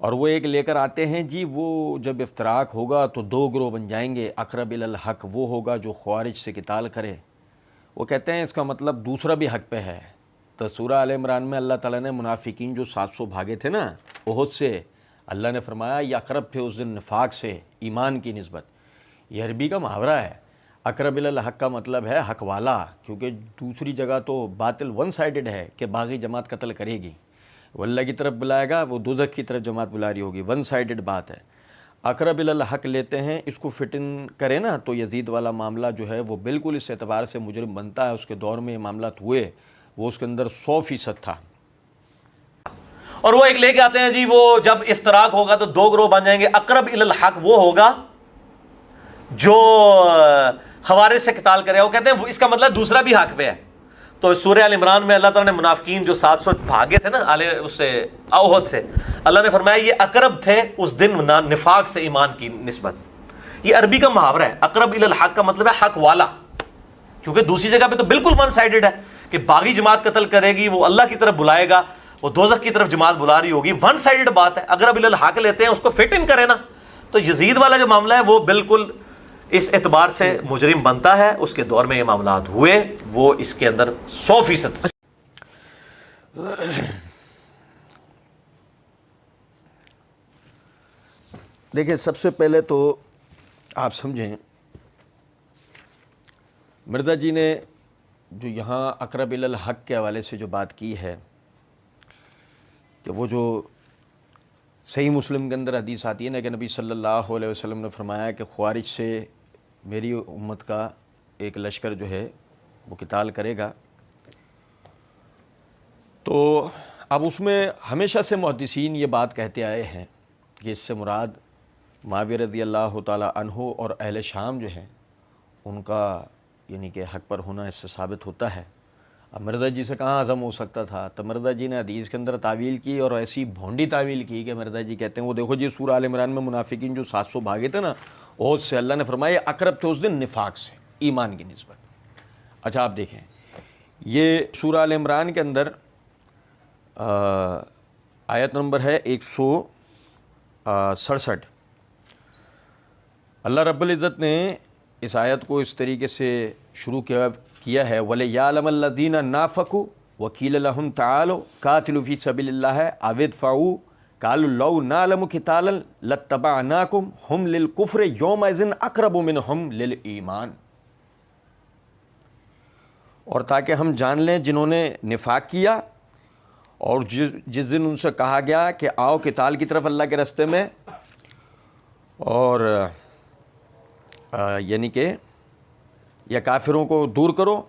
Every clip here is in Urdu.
اور وہ ایک لے کر آتے ہیں جی وہ جب افتراق ہوگا تو دو گروہ بن جائیں گے. اقرب الی الحق وہ ہوگا جو خوارج سے قتال کرے. وہ کہتے ہیں اس کا مطلب دوسرا بھی حق پہ ہے. تو سورہ آل عمران میں اللہ تعالیٰ نے منافقین جو 700 بھاگے تھے نا احد سے، اللہ نے فرمایا یہ اقرب تھے اس دن نفاق سے ایمان کی نسبت. یہ عربی کا محاورہ ہے. اقرب الی الحق کا مطلب ہے حق والا، کیونکہ دوسری جگہ تو باطل ون سائیڈڈ ہے کہ باغی جماعت قتل کرے گی، وہ اللہ کی طرف بلائے گا، وہ دوزخ کی طرف جماعت بلا رہی ہوگی. ون سائیڈڈ بات ہے. اقرب الی الحق لیتے ہیں، اس کو فٹ ان کرے نا تو یزید والا معاملہ جو ہے وہ بالکل اس اعتبار سے مجرم بنتا ہے. اس کے دور میں یہ معاملات ہوئے، وہ اس کے اندر 100% تھا. اور وہ ایک لے کے آتے ہیں جی وہ جب افتراق ہوگا تو دو گروہ بن جائیں گے. اقرب الی الحق وہ ہوگا جو خوارج سے قتال کرے. وہ کہتے ہیں اس کا مطلب دوسرا بھی حق پہ ہے. تو سورہ ال عمران میں اللہ تعالیٰ نے منافقین جو 700 بھاگے تھے نا اس سے احد سے، اللہ نے فرمایا یہ اقرب تھے اس دن نفاق سے ایمان کی نسبت. یہ عربی کا محاورہ ہے. اقرب الی الحق کا مطلب ہے حق والا، کیونکہ دوسری جگہ پہ تو بالکل ون سائیڈڈ ہے کہ باغی جماعت قتل کرے گی، وہ اللہ کی طرف بلائے گا، وہ دوزخ کی طرف جماعت بلا رہی ہوگی. ون سائیڈڈ بات ہے. اقرب الی الحق لیتے ہیں، اس کو فٹ ان کرے نا تو یزید والا جو معاملہ ہے وہ بالکل اس اعتبار سے مجرم بنتا ہے. اس کے دور میں یہ معاملات ہوئے، وہ اس کے اندر 100%. دیکھیں سب سے پہلے تو آپ سمجھیں مرزا جی نے جو یہاں اقرب الی الحق کے حوالے سے جو بات کی ہے کہ وہ جو صحیح مسلم کے اندر حدیث آتی ہے نا کہ نبی صلی اللہ علیہ وسلم نے فرمایا کہ خوارج سے میری امت کا ایک لشکر جو ہے وہ قتال کرے گا. تو اب اس میں ہمیشہ سے محدثین یہ بات کہتے آئے ہیں کہ اس سے مراد معاویہ رضی اللہ تعالی عنہ اور اہل شام جو ہیں ان کا یعنی کہ حق پر ہونا اس سے ثابت ہوتا ہے. اب مرزا جی سے کہاں عزم ہو سکتا تھا؟ تو مرزا جی نے حدیث کے اندر تعویل کی اور ایسی بھونڈی تعویل کی کہ مرزا جی کہتے ہیں وہ دیکھو جی سورہ آل عمران میں منافقین جو 700 بھاگے تھے نا احد سے، اللہ نے فرمایا اقرب تھے اس دن نفاق سے ایمان کی نسبت. اچھا آپ دیکھیں یہ سورہ آل عمران کے اندر آیت نمبر ہے 167. اللہ رب العزت نے اس آیت کو اس طریقے سے شروع کیا ہے وَلِيَعْلَمَ الَّذِينَ نَافَقُوا وَقِيلَ لَهُمْ تَعَالَوْا قَاتِلُوا فِي سَبِيلِ اللَّهِ أَوِ ادْفَعُوا قَالُوا لَوْ نَعْلَمُ قِتَالًا لَاتَّبَعْنَاكُمْ هُمْ لِلْكُفْرِ يَوْمَئِذٍ أَقْرَبُ مِنْهُمْ لِلْإِيمَانِ. اور تاکہ ہم جان لیں جنہوں نے نفاق کیا اور جس دن ان سے کہا گیا کہ آؤ قتال کی طرف اللہ کے راستے میں اور یعنی کہ یا کافروں کو دور کرو،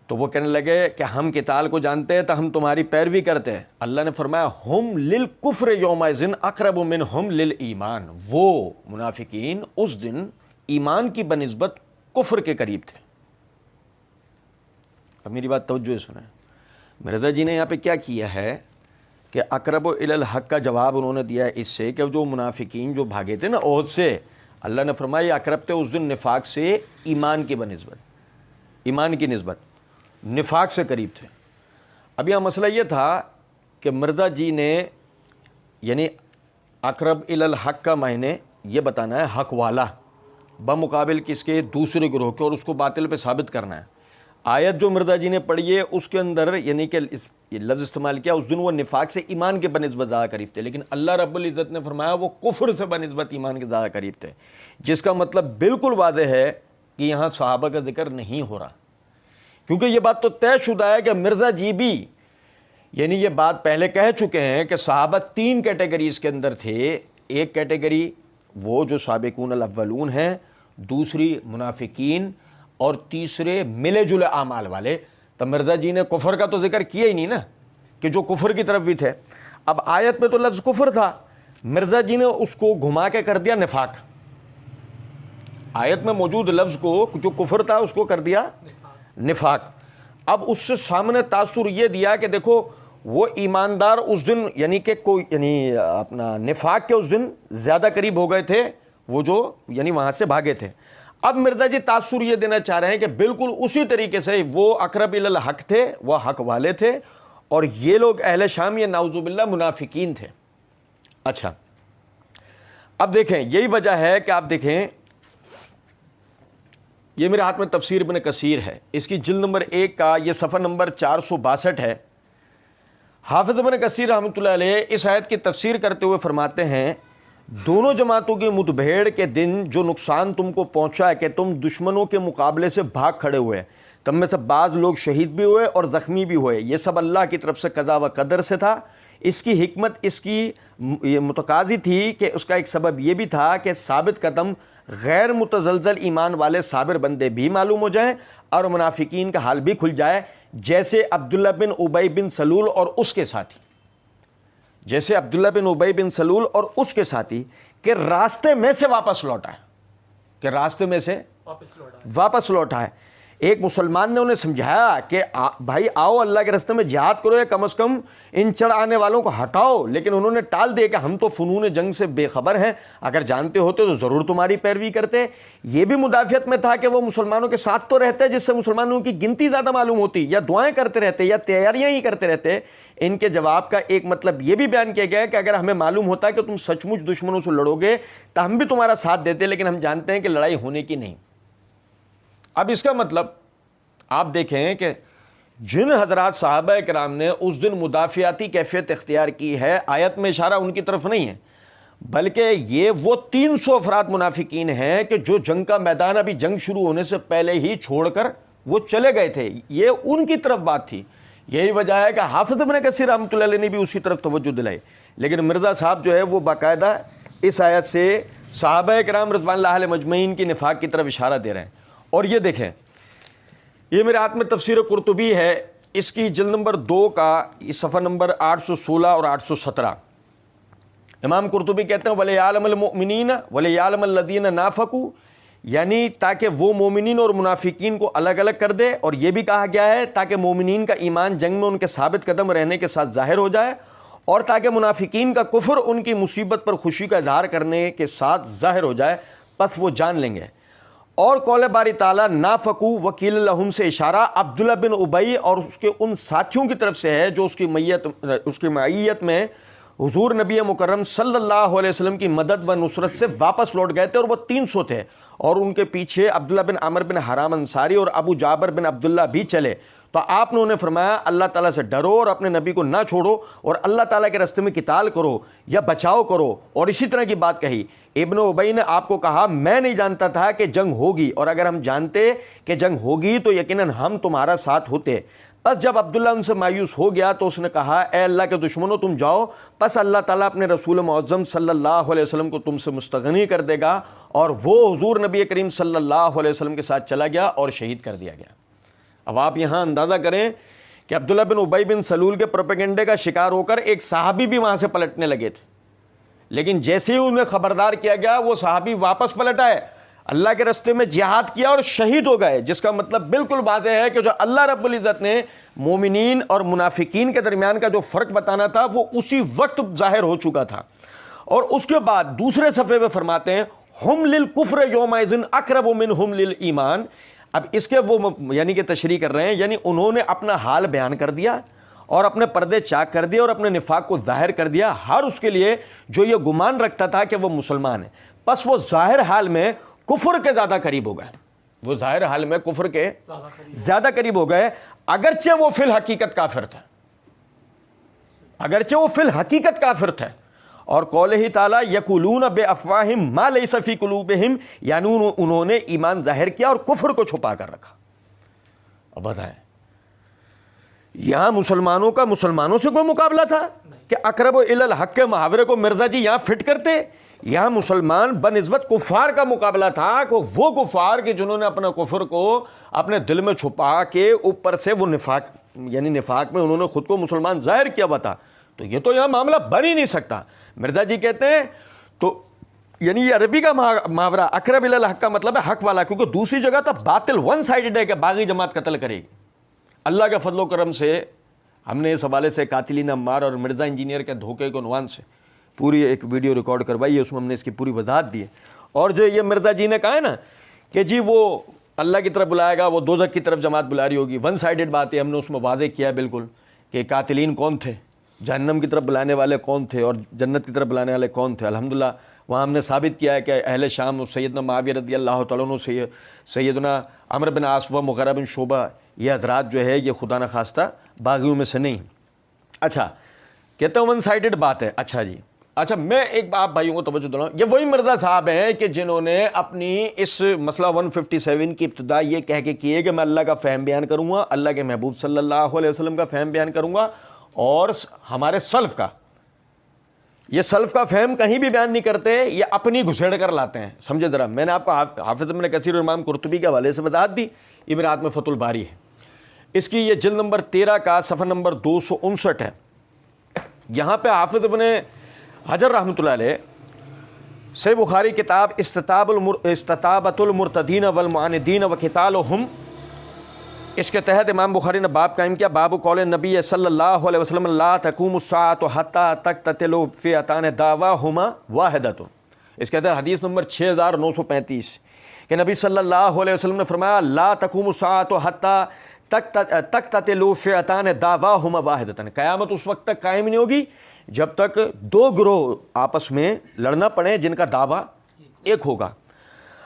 تو وہ کہنے لگے کہ ہم قتال کو جانتے ہیں تو ہم تمہاری پیروی کرتے ہیں. اللہ نے فرمایا ہم للکفر یومئذ اقرب منہم للایمان. وہ منافقین اس دن ایمان کی بنسبت کفر کے قریب تھے. اب میری بات توجہ سنیں. مرزا جی نے یہاں پہ کیا کیا ہے کہ اقرب الی الحق کا جواب انہوں نے دیا ہے اس سے کہ جو منافقین جو بھاگے تھے نا احد سے، اللہ نے فرمایا اقرب تھے اس دن نفاق سے ایمان کی بنسبت، ایمان کی نسبت نفاق سے قریب تھے. اب یہاں مسئلہ یہ تھا کہ مرزا جی نے یعنی اقرب الی الحق کا معنی یہ بتانا ہے حق والا بمقابل کس کے؟ دوسرے گروہ کے، اور اس کو باطل پہ ثابت کرنا ہے. آیت جو مرزا جی نے پڑھی ہے اس کے اندر یعنی کہ یہ لفظ استعمال کیا اس دن وہ نفاق سے ایمان کے بنسبت زیادہ قریب تھے، لیکن اللہ رب العزت نے فرمایا وہ کفر سے بنسبت ایمان کے زیادہ قریب تھے، جس کا مطلب بالکل واضح ہے کہ یہاں صحابہ کا ذکر نہیں ہو رہا. کیونکہ یہ بات تو طے شدہ ہے کہ مرزا جی بھی یعنی یہ بات پہلے کہہ چکے ہیں کہ صحابہ 3 کیٹیگریز کے اندر تھے. ایک کیٹیگری وہ جو سابقون الاولون ہیں، دوسری منافقین، اور تیسرے ملے جلے اعمال والے. تو مرزا جی نے کفر کا تو ذکر کیا ہی نہیں نا کہ جو کفر کی طرف بھی تھے. اب آیت میں تو لفظ کفر تھا، مرزا جی نے اس کو گھما کے کر دیا نفاق. آیت میں موجود لفظ کو جو کفر تھا اس کو کر دیا نفاق. اب اس سے سامنے تاثر یہ دیا کہ دیکھو وہ ایماندار اس دن یعنی کہ کوئی یعنی اپنا نفاق کے اس دن زیادہ قریب ہو گئے تھے وہ جو یعنی وہاں سے بھاگے تھے. اب مرزا جی تاثر یہ دینا چاہ رہے ہیں کہ بالکل اسی طریقے سے وہ اقرب الی الحق تھے، وہ حق والے تھے، اور یہ لوگ اہل شام یہ نعوذ باللہ منافقین تھے۔ اچھا اب دیکھیں یہی وجہ ہے کہ آپ دیکھیں یہ میرے ہاتھ میں تفسیر ابن کثیر ہے، اس کی جلد نمبر 1 کا یہ صفحہ نمبر 462 ہے۔ حافظ ابن کثیر رحمۃ اللہ علیہ اس آیت کی تفسیر کرتے ہوئے فرماتے ہیں دونوں جماعتوں کی متبھیڑ کے دن جو نقصان تم کو پہنچا ہے کہ تم دشمنوں کے مقابلے سے بھاگ کھڑے ہوئے، تم میں سے بعض لوگ شہید بھی ہوئے اور زخمی بھی ہوئے، یہ سب اللہ کی طرف سے قضا و قدر سے تھا۔ اس کی حکمت اس کی یہ متقاضی تھی کہ اس کا ایک سبب یہ بھی تھا کہ ثابت قدم غیر متزلزل ایمان والے صابر بندے بھی معلوم ہو جائیں اور منافقین کا حال بھی کھل جائے، جیسے عبداللہ بن ابی بن سلول اور اس کے ساتھی، جیسے عبداللہ بن ابی بن سلول اور اس کے ساتھی کہ راستے میں سے واپس لوٹا ہے، کہ راستے میں سے واپس لوٹا ہے۔ ایک مسلمان نے انہیں سمجھایا کہ بھائی آؤ اللہ کے راستے میں جہاد کرو یا کم از کم ان چڑھ آنے والوں کو ہٹاؤ، لیکن انہوں نے ٹال دیا کہ ہم تو فنون جنگ سے بے خبر ہیں، اگر جانتے ہوتے تو ضرور تمہاری پیروی کرتے۔ یہ بھی مدافعت میں تھا کہ وہ مسلمانوں کے ساتھ تو رہتے جس سے مسلمانوں کی گنتی زیادہ معلوم ہوتی، یا دعائیں کرتے رہتے یا تیاریاں ہی کرتے رہتے۔ ان کے جواب کا ایک مطلب یہ بھی بیان کیا گیا کہ اگر ہمیں معلوم ہوتا کہ تم سچ مچ دشمنوں سے لڑو گے تو ہم بھی تمہارا ساتھ دیتے، لیکن ہم جانتے ہیں کہ لڑائی ہونے کی نہیں۔ اب اس کا مطلب آپ دیکھیں کہ جن حضرات صحابہ کرام نے اس دن مدافعاتی کیفیت اختیار کی ہے، آیت میں اشارہ ان کی طرف نہیں ہے، بلکہ یہ وہ 300 افراد منافقین ہیں کہ جو جنگ کا میدان ابھی جنگ شروع ہونے سے پہلے ہی چھوڑ کر وہ چلے گئے تھے، یہ ان کی طرف بات تھی۔ یہی وجہ ہے کہ حافظ ابن کثیر رحمۃ اللہ علیہ نے بھی اسی طرف توجہ دلائی، لیکن مرزا صاحب جو ہے وہ باقاعدہ اس آیت سے صحابہ کرام رضوان اللہ علیہ مجمعین کی نفاق کی طرف اشارہ دے رہے ہیں۔ اور یہ دیکھیں یہ میرے ہاتھ میں تفسیر قرطبی ہے، اس کی جلد نمبر 2 کا صفحہ نمبر 816 اور 817۔ امام قرطبی کہتے ہیں وَلِيَعْلَمَ الْمُؤْمِنِينَ وَلِيَعْلَمَ الَّذِينَ نَافَقُوا، یعنی تاکہ وہ مومنین اور منافقین کو الگ الگ کر دے، اور یہ بھی کہا گیا ہے تاکہ مومنین کا ایمان جنگ میں ان کے ثابت قدم رہنے کے ساتھ ظاہر ہو جائے، اور تاکہ منافقین کا کفر ان کی مصیبت پر خوشی کا اظہار کرنے کے ساتھ ظاہر ہو جائے، پس وہ جان لیں گے۔ اور قول باری تعالیٰ نافقوا وکیل لہم سے اشارہ عبداللہ بن ابی اور اس کے ان ساتھیوں کی طرف سے ہے جو اس کی معیت میں حضور نبی مکرم صلی اللہ علیہ وسلم کی مدد و نصرت سے واپس لوٹ گئے تھے، اور وہ 300 تھے، اور ان کے پیچھے عبداللہ بن عمر بن حرام انصاری اور ابو جابر بن عبداللہ بھی چلے۔ تو آپ نے انہیں فرمایا اللہ تعالیٰ سے ڈرو اور اپنے نبی کو نہ چھوڑو، اور اللہ تعالیٰ کے راستے میں قتال کرو یا بچاؤ کرو، اور اسی طرح کی بات کہی۔ ابن ابی نے آپ کو کہا میں نہیں جانتا تھا کہ جنگ ہوگی، اور اگر ہم جانتے کہ جنگ ہوگی تو یقیناً ہم تمہارا ساتھ ہوتے۔ بس جب عبداللہ ان سے مایوس ہو گیا تو اس نے کہا اے اللہ کے دشمنوں تم جاؤ، پس اللہ تعالیٰ اپنے رسول معظم صلی اللہ علیہ وسلم کو تم سے مستغنی کر دے گا، اور وہ حضور نبی کریم صلی اللہ علیہ وسلم کے ساتھ چلا گیا اور شہید کر دیا گیا۔ اب آپ یہاں اندازہ کریں کہ عبداللہ بن ابی بن سلول کے پروپیگنڈے کا شکار ہو کر ایک صحابی بھی وہاں سے پلٹنے لگے تھے، لیکن جیسے ہی انہیں خبردار کیا گیا وہ صحابی واپس پلٹ آئے، اللہ کے راستے میں جہاد کیا اور شہید ہو گئے، جس کا مطلب بالکل واضح ہے کہ جو اللہ رب العزت نے مومنین اور منافقین کے درمیان کا جو فرق بتانا تھا وہ اسی وقت ظاہر ہو چکا تھا۔ اور اس کے بعد دوسرے صفحے میں فرماتے ہیں ہم للکفر یومئذ اقرب منہم للایمان۔ اب اس کے وہ یعنی کہ تشریح کر رہے ہیں، یعنی انہوں نے اپنا حال بیان کر دیا اور اپنے پردے چاک کر دیا اور اپنے نفاق کو ظاہر کر دیا، ہر اس کے لیے جو یہ گمان رکھتا تھا کہ وہ مسلمان ہے، پس وہ ظاہر حال میں کفر کے زیادہ قریب ہو گئے، وہ ظاہر حال میں کفر کے زیادہ قریب ہو گئے، اگرچہ وہ فی الحقیقت کافر تھا، اگرچہ وہ فی الحقیقت کافر تھا۔ اور قولہ تعالیٰ یقولون بافواہہم ما لیس فی قلوبہم، یعنی انہوں نے ایمان ظاہر کیا اور کفر کو چھپا کر رکھا۔ اب بتائیں یہاں مسلمانوں کا مسلمانوں سے کوئی مقابلہ تھا کہ اقرب الی الحق کے محاورے کو مرزا جی یہاں فٹ کرتے؟ یہاں مسلمان بنسبت کفار کا مقابلہ تھا کہ وہ کفار کہ جنہوں نے اپنا کفر کو اپنے دل میں چھپا کے اوپر سے وہ نفاق یعنی نفاق میں انہوں نے خود کو مسلمان ظاہر کیا بتا، تو یہ تو یہاں معاملہ بن ہی نہیں سکتا۔ مرزا جی کہتے ہیں تو یعنی یہ عربی کا محاورہ اقرب الی الحق کا مطلب ہے حق والا، کیونکہ دوسری جگہ تو باطل ون سائیڈڈ ہے کہ باغی جماعت قتل کرے گی۔ اللہ کے فضل و کرم سے ہم نے اس حوالے سے قاتلین عمار اور مرزا انجینئر کے دھوکے کے عنوان سے پوری ایک ویڈیو ریکارڈ کروائی ہے، اس میں ہم نے اس کی پوری وضاحت دی ہے۔ اور جو یہ مرزا جی نے کہا ہے نا کہ جی وہ اللہ کی طرف بلائے گا، وہ دوزخ کی طرف جماعت بلا رہی ہوگی، ون سائیڈڈ بات ہے، ہم نے اس میں واضح کیا ہے بالکل کہ قاتلین کون تھے, جہنم کی طرف بلانے والے کون تھے اور جنت کی طرف بلانے والے کون تھے. الحمدللہ وہاں ہم نے ثابت کیا ہے کہ اہل شام سیدنا معاویہ رضی اللہ تعالیٰ عنہ, سیدنا عمرو بن عاص و مغیرہ بن شعبہ, یہ حضرات جو ہے یہ خدا نخواستہ باغیوں میں سے نہیں. اچھا کہتے ہیں ون سائیڈڈ بات ہے. اچھا جی, اچھا میں ایک آپ بھائیوں کو توجہ دلاؤں, یہ وہی مرزا صاحب ہیں کہ جنہوں نے اپنی اس مسئلہ 157 کی ابتدا یہ کہہ کے کیے کہ میں اللہ کا فہم بیان کروں گا, اللہ کے محبوب صلی اللہ علیہ وسلم کا فہم بیان کروں گا, اور ہمارے سلف کا. یہ سلف کا فہم کہیں بھی بیان نہیں کرتے, یہ اپنی گھسیڑ کر لاتے ہیں. سمجھے ذرا, میں نے آپ کو حافظ ابن کثیر اور امام قرطبی کے حوالے سے وضاحت دی, یہ میرے ہاتھ میں فتح الباری ہے, اس کی یہ جلد نمبر 13 کا صفحہ نمبر 259 ہے. یہاں پہ حافظ ابن حجر رحمۃ اللہ علیہ صحیح بخاری کتاب استطابۃ المرتدین والمعاندین وقتالہم, اس کے تحت امام بخاری نے باب قائم کیا, باب قول نبی صلی اللہ علیہ وسلم لا تقوم الساعۃ حتی تقتتل فئتان دعواہما واحدۃ. اس کے تحت حدیث نمبر 6935 کہ نبی صلی اللہ علیہ وسلم نے فرمایا لا تقوم الساعۃ حتی تقتتل فئتان دعواہما واحدۃ, قیامت اس وقت تک قائم نہیں ہوگی جب تک دو گروہ آپس میں لڑنا پڑے جن کا دعویٰ ایک ہوگا.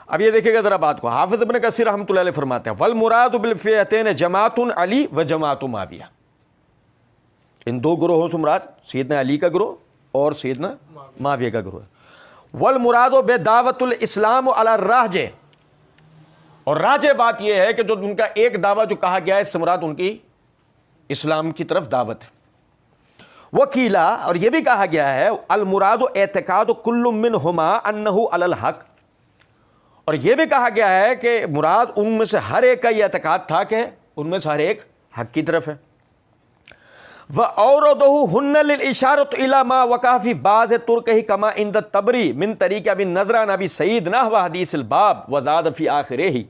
اب یہ دیکھیں گا ذرا بات کو, حافظ ابن کثیر رحمۃ اللہ علیہ فرماتے ہیں والمراد بالفئتین جماعت علی و جماعت معاویہ, ان دو گروہوں سے مراد سیدنا علی کا گروہ اور سیدنا معاویہ کا گروہ. والمراد بدعوۃ الاسلام علی الراجح, اور راجح بات یہ ہے کہ جو ان کا ایک دعویٰ جو کہا گیا ہے اس سے مراد ان کی اسلام کی طرف دعوت ہے. وکیلا, اور یہ بھی کہا گیا ہے المراد اعتقاد کل منہما انہ علی الحق, اور یہ بھی کہا گیا ہے کہ مراد ان میں سے ہر ایک کا یہ اعتقاد تھا کہ ان میں سے ہر ایک حق کی طرف ہے. وَأَوْرَدَهُ هُنَّ لِلْإِشَارَةِ إِلَى مَا وَقَعَ فِي بَعْضِ طُرُقِهِ كَمَا عِنْدَ الطَّبْرِي مِنْ طَرِيقِ أَبِي النَّضْرِ عَنْ أَبِي سَعِيدٍ نَحْوَ حَدِيثِ الْبَابِ وَزَادَ فِي آخِرِهِ.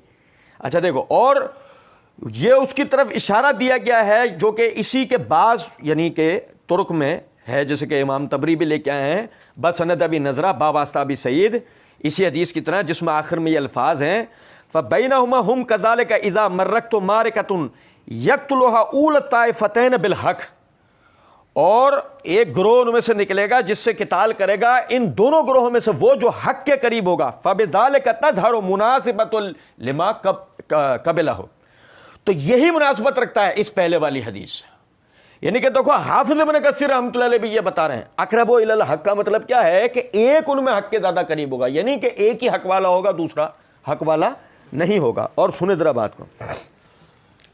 اچھا دیکھو, اور یہ اس کی طرف اشارہ دیا گیا ہے جو کہ اسی کے بعض یعنی کہ طرق میں ہے, جیسے کہ امام طبری بھی لے کے آئے ہیں بسند ابی نظرہ باباستہ ابی سعید, اسی حدیث کی طرح جس میں آخر میں یہ الفاظ ہیں فَبَيْنَهُمَا هُمْ كَذَلِكَ إِذَا مَرَّكْتُ مَارِكَةٌ يَقْتُلُهَا أُولَى الطَّائِفَتَيْنِ بِالْحَقِّ, اور ایک گروہ ان میں سے نکلے گا جس سے قتال کرے گا ان دونوں گروہوں میں سے وہ جو حق کے قریب ہوگا. فَبِذَلِكَ تَظْهَرُ مُنَاسِبَةٌ لِمَا قَبِلَهُ, تو یہی مناسبت رکھتا ہے اس پہلے والی حدیث سے. یعنی کہ دیکھو حافظ ابن کثیر رحمۃ اللہ علیہ بھی یہ بتا رہے ہیں اقرب الی الحق کا مطلب کیا ہے کہ ایک ان میں حق کے زیادہ قریب ہوگا, یعنی کہ ایک ہی حق والا ہوگا دوسرا حق والا نہیں ہوگا. اور سنیں ذرا بات کو,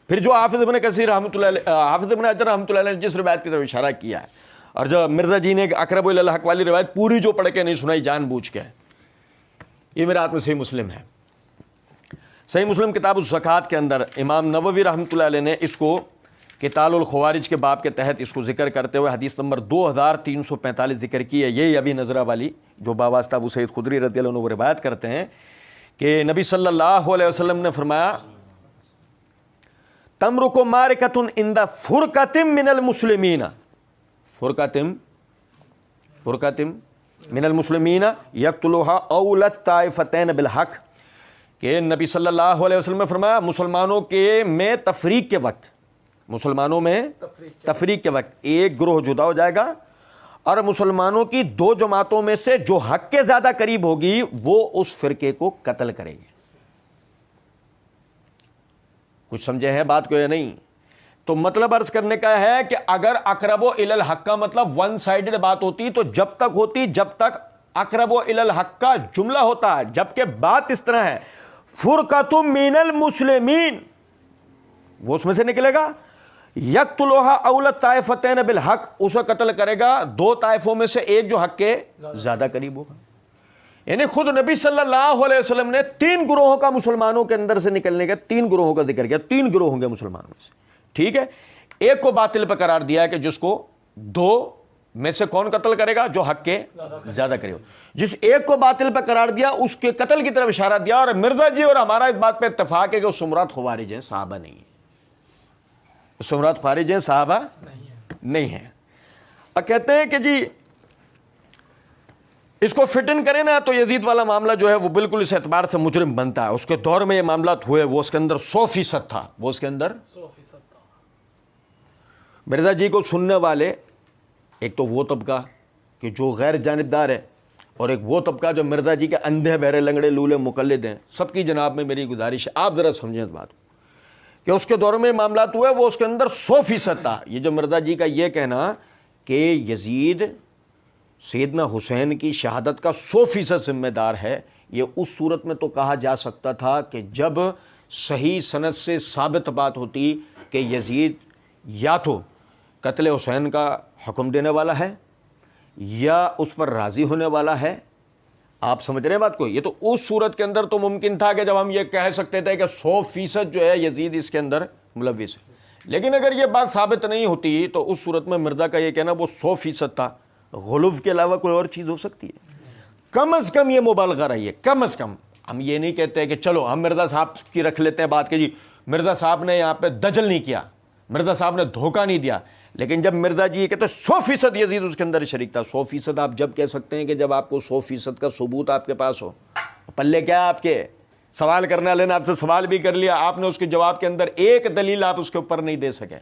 پھر جو حافظ ابن کثیر رحمۃ اللہ علیہ حافظ ابن حجر رحمۃ اللہ علیہ نے جس روایت کی طرف اشارہ کیا ہے, اور جو مرزا جی نے اقرب الی الحق والی روایت پوری جو پڑھ کے نہیں سنائی جان بوجھ کے, یہ میرے ہاتھ میں صحیح مسلم ہے. صحیح مسلم کتاب الزکوٰۃ کے اندر امام نووی رحمۃ اللہ علیہ نے اس کو قتال الخوارج کے باب کے تحت اس کو ذکر کرتے ہوئے حدیث نمبر 2345 ذکر کی ہے. یہ ابھی نظرہ والی جو باباستہ ابو سعید خدری رضی اللہ عنہ وہ روایت کرتے ہیں کہ نبی صلی اللہ علیہ وسلم نے فرمایا تمرک مارکۃ عند فرقۃ من المسلمین, فرقۃ من المسلمین یقتلها اول الطائفتین بالحق, کہ نبی صلی اللہ علیہ وسلم نے فرمایا مسلمانوں کے میں تفریق کے وقت, مسلمانوں میں تفریق کے وقت ایک گروہ جدا ہو جائے گا اور مسلمانوں کی دو جماعتوں میں سے جو حق کے زیادہ قریب ہوگی وہ اس فرقے کو قتل کرے گی. کچھ سمجھے ہیں بات کو یا نہیں؟ تو مطلب عرض کرنے کا ہے کہ اگر اقرب الی الحق کا مطلب ون سائیڈڈ بات ہوتی تو جب تک ہوتی جب تک اقرب الی الحق کا جملہ ہوتا ہے, جبکہ بات اس طرح ہے فرقۃ من المسلمین, وہ اس میں سے نکلے گا یقتلوہا اول الطائفتین بالحق, اسے قتل کرے گا دو طائفوں میں سے ایک جو حق کے زیادہ قریب ہوگا. یعنی خود نبی صلی اللہ علیہ وسلم نے تین گروہوں کا مسلمانوں کے اندر سے نکلنے کا تین گروہوں کا ذکر کیا, تین گروہ ہوں گے مسلمانوں میں سے, ٹھیک ہے. ایک کو باطل پہ قرار دیا ہے کہ جس کو دو میں سے کون قتل کرے گا جو حق کے زیادہ قریب ہو, جس ایک کو باطل پہ قرار دیا اس کے قتل کی طرف اشارہ دیا. اور مرزا جی اور ہمارا اس بات پہ اتفاق ہے کہ اس سے مراد خوارج ہیں, صحابہ نہیں ہیں, اس سے مراد خارج ہیں صحابہ نہیں ہیں. اب کہتے ہیں کہ جی اس کو فٹ ان کریں نا تو یزید والا معاملہ جو ہے وہ بالکل اس اعتبار سے مجرم بنتا ہے. اس کے دور میں یہ معاملات ہوئے, وہ اس کے اندر 100% تھا, وہ اس کے اندر مرزا جی کو سننے والے ایک تو وہ طبقہ کہ جو غیر جانبدار ہے، اور ایک وہ طبقہ جو مرزا جی کے اندھے بہرے لنگڑے لولے مقلد ہیں. سب کی جناب میں میری گزارش ہے آپ ذرا سمجھیں اس بات کو کہ اس کے دور میں معاملات ہوئے وہ اس کے اندر 100% تھا. یہ جو مرزا جی کا یہ کہنا کہ یزید سیدنا حسین کی شہادت کا 100% ذمہ دار ہے، یہ اس صورت میں تو کہا جا سکتا تھا کہ جب صحیح سند سے ثابت بات ہوتی کہ یزید یا تو قتل حسین کا حکم دینے والا ہے یا اس پر راضی ہونے والا ہے. آپ سمجھ رہے ہیں بات کو؟ یہ تو اس صورت کے اندر تو ممکن تھا کہ جب ہم یہ کہہ سکتے تھے کہ 100% جو ہے یزید اس کے اندر ملوث ہے. لیکن اگر یہ بات ثابت نہیں ہوتی تو اس صورت میں مرزا کا یہ کہنا وہ 100% تھا. غلو کے علاوہ کوئی اور چیز ہو سکتی ہے؟ کم از کم یہ مبالغہ رہی ہے. کم از کم ہم یہ نہیں کہتے کہ چلو ہم مرزا صاحب کی رکھ لیتے ہیں بات کہ جی مرزا صاحب نے یہاں پہ دجل نہیں کیا، مرزا صاحب نے دھوکہ نہیں دیا. لیکن جب مرزا جی یہ کہتے ہیں 100% یزید اس کے اندر شریک تھا، 100% آپ جب کہہ سکتے ہیں کہ جب آپ کو 100% کا ثبوت آپ کے پاس ہو. پلے کیا آپ کے سوال کرنے والے نے آپ سے سوال بھی کر لیا، آپ نے اس کے جواب کے اندر ایک دلیل آپ اس کے اوپر نہیں دے سکے.